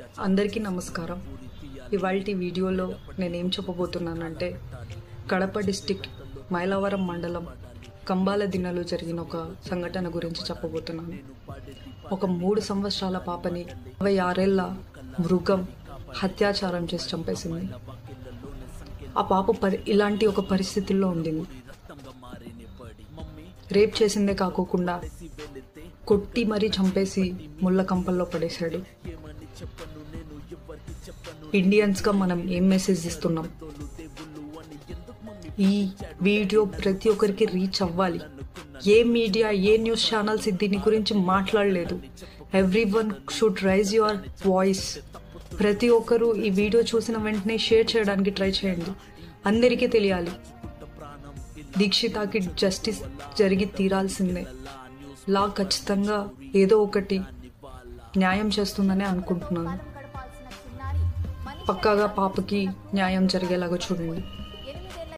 అందరికీ నమస్కారం. ఇవాల్టి వీడియోలో నేనేం చెప్పబోతున్నానంటే కడప డిస్ట్రిక్ట్ మైలవరం మండలం కంబాల దిన్నలో జరిగిన ఒక సంఘటన గురించి చెప్పబోతున్నాను. ఒక 3 సంవత్సరాల పాపని 26 ఏళ్ల మృగం అత్యాచారం చేసి చంపేసింది. ఆ పాప ఇలాంటి ఒక పరిస్థితుల్లో ఉండింది. రేప్ చేసిందే కాకుండా కొట్టి మరీ చంపేసి ముళ్ళ కంపల్లో పడేశాడు. ఇండియన్స్గా మనం ఏం మెసేజ్ ఇస్తున్నాం? ఈ వీడియో ప్రతి ఒక్కరికి రీచ్ అవ్వాలి. ఏ మీడియా, ఏ న్యూస్ ఛానల్స్ దీని గురించి మాట్లాడలేదు. Everyone should rise your voice. ప్రతి ఒక్కరూ ఈ వీడియో చూసిన వెంటనే షేర్ చేయడానికి ట్రై చేయండి. అందరికీ తెలియాలి, దీక్షితాకి జస్టిస్ జరిగి తీరాల్సిందే. లా ఖచ్చితంగా ఏదో ఒకటి న్యాయం చేస్తుందని అనుకుంటున్నాను. పక్కాగా పాపకి న్యాయం జరిగేలాగా చూడండి.